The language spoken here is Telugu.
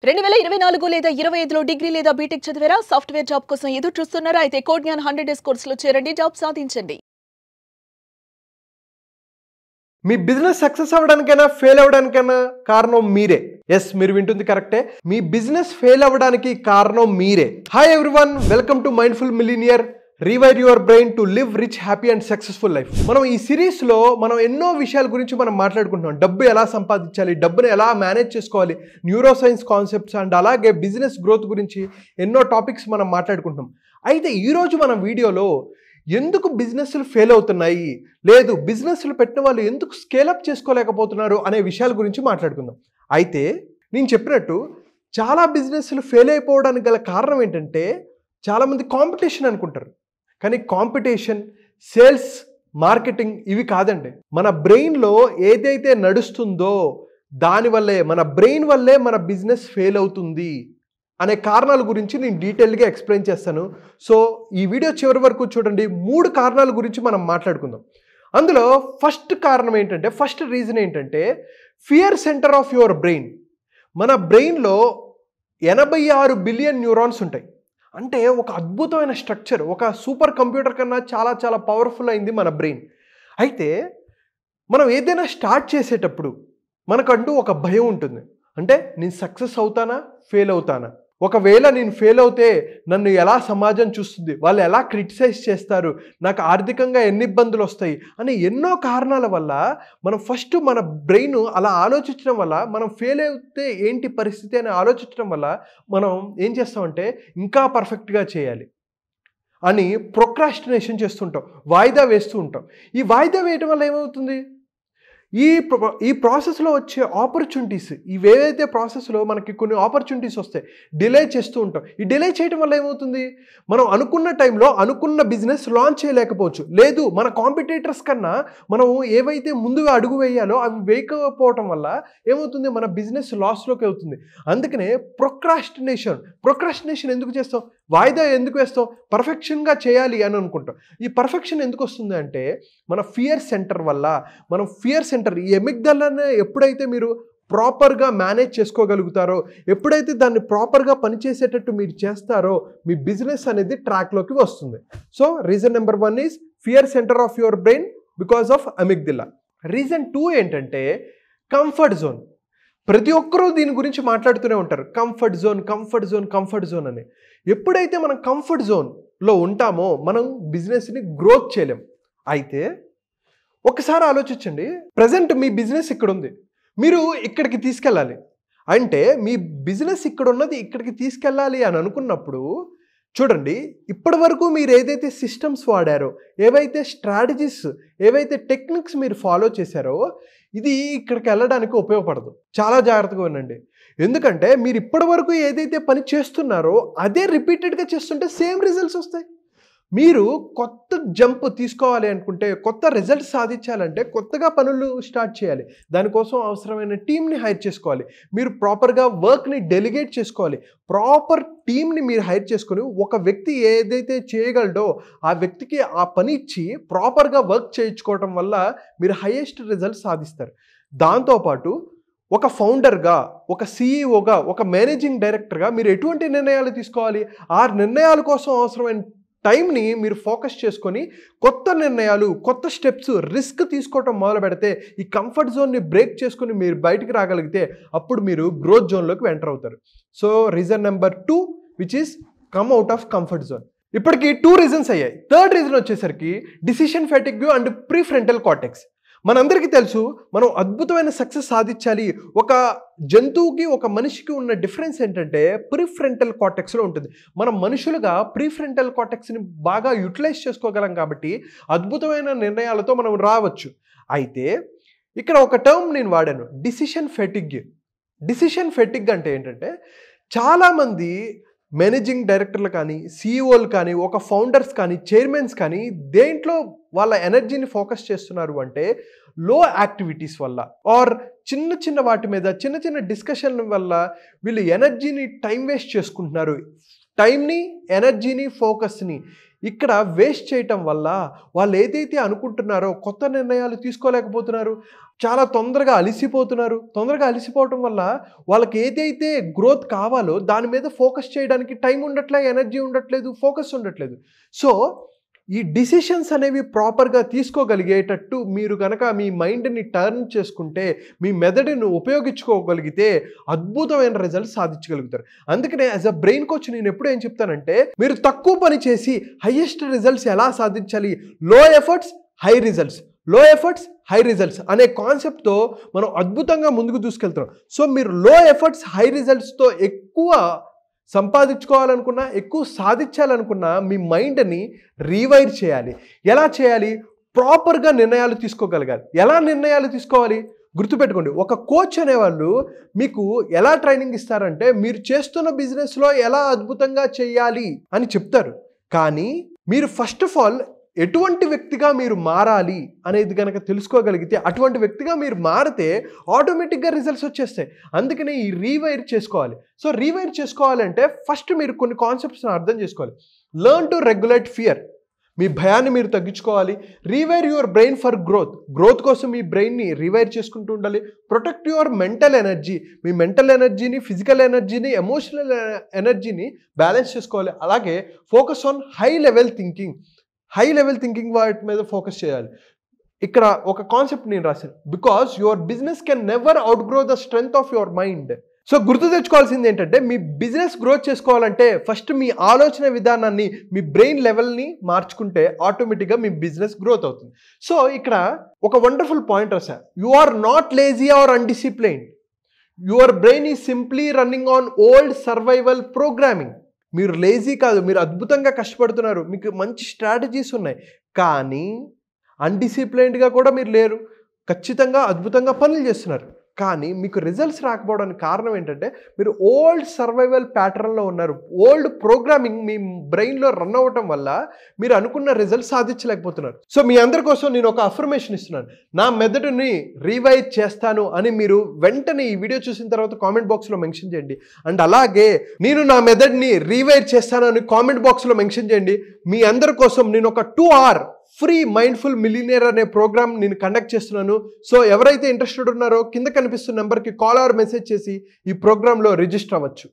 2024 లేదా 25లో డిగ్రీ లేదా బీటెక్ చదివారా? సాఫ్ట్వేర్ జాబ్ కోసం ఎదురు చూస్తున్నారా? అయితే కోడ్ జ్ఞాన్ 100 డేస్ కోర్సులో చేరండి, జాబ్ సాధించండి. మీ బిజినెస్ సక్సెస్ అవ్వడానికైనా ఫెయిల్ అవ్వడానికైనా కారణం మీరే. ఎస్, మీరు వింటుంది కరెక్టే. మీ బిజినెస్ ఫెయిల్ అవ్వడానికి కారణం మీరే. Hi everyone, welcome to mindful millionaire. Rewire your brain to live rich, happy and successful life. మనం ఈ సిరీస్లో ఎన్నో విషయాల గురించి మనం మాట్లాడుకుంటున్నాం. డబ్బు ఎలా సంపాదించాలి, డబ్బును ఎలా మేనేజ్ చేసుకోవాలి, న్యూరో సైన్స్ కాన్సెప్ట్స్ అండ్ అలాగే బిజినెస్ గ్రోత్ గురించి ఎన్నో టాపిక్స్ మనం మాట్లాడుకుంటున్నాం. అయితే ఈరోజు మన వీడియోలో ఎందుకు బిజినెస్లు ఫెయిల్ అవుతున్నాయి, లేదు బిజినెస్లు పెట్టిన వాళ్ళు ఎందుకు స్కేలప్ చేసుకోలేకపోతున్నారు అనే విషయాల గురించి మాట్లాడుకుందాం. అయితే నేను చెప్పినట్టు చాలా బిజినెస్లు ఫెయిల్ అయిపోవడానికి గల కారణం ఏంటంటే, చాలామంది కాంపిటీషన్ అనుకుంటారు. కానీ కాంపిటీషన్, సేల్స్, మార్కెటింగ్ ఇవి కాదండి. మన బ్రెయిన్లో ఏదైతే నడుస్తుందో దానివల్లే, మన బ్రెయిన్ వల్లే మన బిజినెస్ ఫెయిల్ అవుతుంది అనే కారణాల గురించి నేను డీటెయిల్గా ఎక్స్ప్లెయిన్ చేస్తాను. సో ఈ వీడియో చివరి వరకు చూడండి. 3 కారణాల గురించి మనం మాట్లాడుకుందాం. అందులో ఫస్ట్ కారణం ఏంటంటే, ఫస్ట్ రీజన్ ఏంటంటే fear centre of your brain. మన బ్రెయిన్లో 86 బిలియన్ న్యూరాన్స్ ఉంటాయి. అంటే ఒక అద్భుతమైన స్ట్రక్చర్, ఒక సూపర్ కంప్యూటర్ కన్నా చాలా చాలా పవర్ఫుల్ అయింది మన బ్రెయిన్. అయితే మనం ఏదైనా స్టార్ట్ చేసేటప్పుడు మనకంటూ ఒక భయం ఉంటుంది. అంటే నేను సక్సెస్ అవుతానా, ఫెయిల్ అవుతానా, ఒకవేళ నేను ఫెయిల్ అవుతే నన్ను ఎలా సమాజం చూస్తుంది, వాళ్ళు ఎలా క్రిటిసైజ్ చేస్తారు, నాకు ఆర్థికంగా ఎన్ని ఇబ్బందులు వస్తాయి అని ఎన్నో కారణాల వల్ల మనం ఫస్ట్ మన బ్రెయిన్ అలా ఆలోచించడం వల్ల, మనం ఫెయిల్ అయితే ఏంటి పరిస్థితి అని ఆలోచించడం వల్ల మనం ఏం చేస్తామంటే ఇంకా పర్ఫెక్ట్గా చేయాలి అని ప్రొక్రాస్టినేషన్ చేస్తుంటాం, వాయిదా వేస్తూ ఉంటాం. ఈ వాయిదా వేయడం వల్ల ఏమవుతుంది, ఈ ప్రాసెస్లో వచ్చే ఆపర్చునిటీస్, ఇవేవైతే ప్రాసెస్లో మనకి కొన్ని ఆపర్చునిటీస్ వస్తాయి, డిలే చేస్తూ ఉంటాం. ఈ డిలే చేయడం వల్ల ఏమవుతుంది, మనం అనుకున్న టైంలో అనుకున్న బిజినెస్ లాంచ్ చేయలేకపోవచ్చు. లేదు, మన కాంపిటేటర్స్ కన్నా మనం ఏవైతే ముందుగా అడుగు వేయాలో అవి వేయకపోవటం వల్ల ఏమవుతుంది, మన బిజినెస్ లాస్లోకి అవుతుంది. అందుకనే ప్రొక్రాస్టినేషన్ ఎందుకు చేస్తాం, వాయిదా ఎందుకు వేస్తాం, పర్ఫెక్షన్గా చేయాలి అని అనుకుంటాం. ఈ పర్ఫెక్షన్ ఎందుకు వస్తుంది అంటే మన ఫియర్ సెంటర్ వల్ల. మనం ఫియర్ సెంటర్, ఈ ఎమిగ్డలాని ఎప్పుడైతే మీరు ప్రాపర్గా మేనేజ్ చేసుకోగలుగుతారో, ఎప్పుడైతే దాన్ని ప్రాపర్గా పనిచేసేటట్టు మీరు చేస్తారో మీ బిజినెస్ అనేది ట్రాక్లోకి వస్తుంది. So reason number 1 is fear centre of your brain because of అమిగ్డలా. Reason 2 ఏంటంటే కంఫర్ట్ జోన్. ప్రతి ఒక్కరూ దీని గురించి మాట్లాడుతూనే ఉంటారు, కంఫర్ట్ జోన్ అని. ఎప్పుడైతే మనం కంఫర్ట్ జోన్లో ఉంటామో మనం బిజినెస్ని గ్రోత్ చేయలేం. అయితే ఒకసారి ఆలోచించండి, ప్రజెంట్ మీ బిజినెస్ ఇక్కడ ఉంది, మీరు ఇక్కడికి తీసుకెళ్ళాలి అంటే, మీ బిజినెస్ ఇక్కడ ఉన్నది ఇక్కడికి తీసుకెళ్ళాలి అని అనుకున్నప్పుడు చూడండి, ఇప్పటి వరకు మీరు ఏదైతే సిస్టమ్స్ వాడారో, ఏవైతే స్ట్రాటజీస్, ఏవైతే టెక్నిక్స్ మీరు ఫాలో చేశారో ఇది ఇక్కడికి వెళ్ళడానికి ఉపయోగపడదు. చాలా జాగ్రత్తగా వినండి. ఎందుకంటే మీరు ఇప్పటి వరకు ఏదైతే పని చేస్తున్నారో అదే రిపీటెడ్గా చేస్తుంటే సేమ్ రిజల్ట్స్ వస్తాయి. మీరు కొత్త జంప్ తీసుకోవాలి అనుకుంటే, కొత్త రిజల్ట్స్ సాధించాలంటే కొత్తగా పనులు స్టార్ట్ చేయాలి. దానికోసం అవసరమైన టీమ్ని హైర్ చేసుకోవాలి. మీరు ప్రాపర్గా వర్క్ని డెలిగేట్ చేసుకోవాలి. ప్రాపర్ టీమ్ని మీరు హైర్ చేసుకొని ఒక వ్యక్తి ఏదైతే చేయగలడో ఆ వ్యక్తికి ఆ పని ఇచ్చి ప్రాపర్గా వర్క్ చేయించుకోవటం వల్ల మీరు హైయెస్ట్ రిజల్ట్స్ సాధిస్తారు. దాంతోపాటు ఒక ఫౌండర్గా, ఒక సీఈఓగా, ఒక మేనేజింగ్ డైరెక్టర్గా మీరు ఎటువంటి నిర్ణయాలు తీసుకోవాలి, ఆ నిర్ణయాల కోసం అవసరమైన టైంని మీరు ఫోకస్ చేసుకొని కొత్త నిర్ణయాలు, కొత్త స్టెప్స్, రిస్క్ తీసుకోవటం మొదలు పెడితే, ఈ కంఫర్ట్ జోన్ని బ్రేక్ చేసుకొని మీరు బయటికి రాగలిగితే అప్పుడు మీరు గ్రోత్ జోన్లోకి ఎంటర్ అవుతారు. So reason number 2 which is come out of comfort zone. ఇప్పటికి 2 రీజన్స్ అయ్యాయి. థర్డ్ రీజన్ వచ్చేసరికి decision fatigue and prefrontal cortex. మనందరికీ తెలుసు, మనం అద్భుతమైన సక్సెస్ సాధించాలి. ఒక జంతువుకి ఒక మనిషికి ఉన్న డిఫరెన్స్ ఏంటంటే ప్రీఫ్రంటల్ కార్టెక్స్లో ఉంటుంది. మనం మనుషులుగా ప్రీఫ్రంటల్ కార్టెక్స్ని బాగా యూటిలైజ్ చేసుకోగలం కాబట్టి అద్భుతమైన నిర్ణయాలతో మనం రావచ్చు. అయితే ఇక్కడ ఒక టర్మ్ నేను వాడాను, డిసిషన్ ఫెటిగ్ అంటే ఏంటంటే, చాలామంది మేనేజింగ్ డైరెక్టర్లు కానీ, సీఈఓలు కానీ, ఒక ఫౌండర్స్ కానీ, చైర్మన్స్ కానీ దేంట్లో వాళ్ళ ఎనర్జీని ఫోకస్ చేస్తున్నారు అంటే లో యాక్టివిటీస్ వల్ల, ఆర్ చిన్న వాటి మీద చిన్న డిస్కషన్ వల్ల వీళ్ళు ఎనర్జీని టైం వేస్ట్ చేసుకుంటున్నారు. టైంని, ఎనర్జీని, ఫోకస్ని ఇక్కడ వేస్ట్ చేయటం వల్ల వాళ్ళు ఏదైతే అనుకుంటున్నారో కొత్త నిర్ణయాలు తీసుకోలేకపోతున్నారు, చాలా తొందరగా అలిసిపోవటం వల్ల వాళ్ళకి ఏదైతే గ్రోత్ కావాలో దాని మీద ఫోకస్ చేయడానికి టైం ఉండట్లేదు, ఎనర్జీ ఉండట్లేదు, ఫోకస్ ఉండట్లేదు. సో ఈ డిసిషన్స్ అనేవి ప్రాపర్గా తీసుకోగలిగేటట్టు మీరు కనుక మీ మైండ్ని టర్న్ చేసుకుంటే, మీ మెదడుని ఉపయోగించుకోగలిగితే అద్భుతమైన రిజల్ట్స్ సాధించగలుగుతారు. అందుకనే యాజ్ అ బ్రెయిన్ కోచ్ నేను ఎప్పుడు ఏం చెప్తానంటే, మీరు తక్కువ పని చేసి హైయెస్ట్ రిజల్ట్స్ ఎలా సాధించాలి, లో ఎఫర్ట్స్ హై రిజల్ట్స్ అనే కాన్సెప్ట్తో మనం అద్భుతంగా ముందుకు దూసుకెళ్తున్నాం. సో మీరు లో ఎఫర్ట్స్ హై రిజల్ట్స్తో ఎక్కువ సంపాదించుకోవాలనుకున్నా, ఎక్కువ సాధించాలనుకున్నా మీ మైండ్ని రీవైర్ చేయాలి. ఎలా చేయాలి? ప్రాపర్గా నిర్ణయాలు తీసుకోగలగాలి. ఎలా నిర్ణయాలు తీసుకోవాలి? గుర్తుపెట్టుకోండి, ఒక కోచ్ అనేవాళ్ళు మీకు ఎలా ట్రైనింగ్ ఇస్తారంటే, మీరు చేస్తున్న బిజినెస్లో ఎలా అద్భుతంగా చేయాలి అని చెప్తారు. కానీ మీరు ఫస్ట్ ఆఫ్ ఆల్ ఎటువంటి వ్యక్తిగా మీరు మారాలి అనేది కనుక తెలుసుకోగలిగితే, అటువంటి వ్యక్తిగా మీరు మారితే ఆటోమేటిక్గా రిజల్ట్స్ వచ్చేస్తాయి. అందుకనే ఈ రీవైర్ చేసుకోవాలి. సో రీవైర్ చేసుకోవాలంటే ఫస్ట్ మీరు కొన్ని కాన్సెప్ట్స్ని అర్థం చేసుకోవాలి. Learn to regulate fear. మీ భయాన్ని మీరు తగ్గించుకోవాలి. Rewire your brain for growth కోసం మీ బ్రెయిన్ని రీవైర్ చేసుకుంటూ ఉండాలి. Protect your mental energy. మీ మెంటల్ ఎనర్జీని, ఫిజికల్ ఎనర్జీని, ఎమోషనల్ ఎనర్జీని బ్యాలెన్స్ చేసుకోవాలి. అలాగే focus on high level thinking వాటి మీద ఫోకస్ చేయాలి. ఇక్కడ ఒక కాన్సెప్ట్ నేను రాశాను, because your business can never outgrow the strength of your mind. So గుర్తు తెచ్చుకోవాల్సింది ఏంటంటే, మీ బిజినెస్ గ్రోత్ చేసుకోవాలంటే ఫస్ట్ మీ ఆలోచన విధానాన్ని, మీ బ్రెయిన్ లెవెల్ని మార్చుకుంటే ఆటోమేటిక్గా మీ బిజినెస్ గ్రోత్ అవుతుంది. సో ఇక్కడ ఒక వండర్ఫుల్ పాయింట్ రాశా, you are not lazy or undisciplined, your brain is simply running on old survival programming. మీరు లేజీ కాదు, మీరు అద్భుతంగా కష్టపడుతున్నారు, మీకు మంచి స్ట్రాటజీస్ ఉన్నాయి, కానీ అన్డిసిప్లైన్డ్గా కూడా మీరు లేరు. ఖచ్చితంగా అద్భుతంగా పనులు చేస్తున్నారు, కానీ మీకు రిజల్ట్స్ రాకపోవడానికి కారణం ఏంటంటే, మీరు ఓల్డ్ సర్వైవల్ ప్యాటర్న్లో ఉన్నారు. ఓల్డ్ ప్రోగ్రామింగ్ మీ బ్రెయిన్లో రన్ అవ్వటం వల్ల మీరు అనుకున్న రిజల్ట్స్ సాధించలేకపోతున్నారు. సో మీ అందరి కోసం నేను ఒక అఫర్మేషన్ ఇస్తున్నాను, నా మెదడుని రీవైర్ చేస్తాను అని మీరు వెంటనే ఈ వీడియో చూసిన తర్వాత కామెంట్ బాక్స్లో మెన్షన్ చేయండి. అండ్ అలాగే నేను నా మెదడుని రీవైర్ చేస్తాను అని కామెంట్ బాక్స్లో మెన్షన్ చేయండి. మీ అందరి కోసం నేను ఒక 2 hour ఫ్రీ మైండ్ఫుల్ మిలియనేర్ అనే ప్రోగ్రామ్ నేను కండక్ట్ చేస్తున్నాను. సో ఎవరైతే ఇంట్రెస్టెడ్ ఉన్నారో కింద కనిపిస్తున్న నెంబర్కి కాల్ ఆర్ మెసేజ్ చేసి ఈ ప్రోగ్రాంలో రిజిస్టర్ అవ్వచ్చు.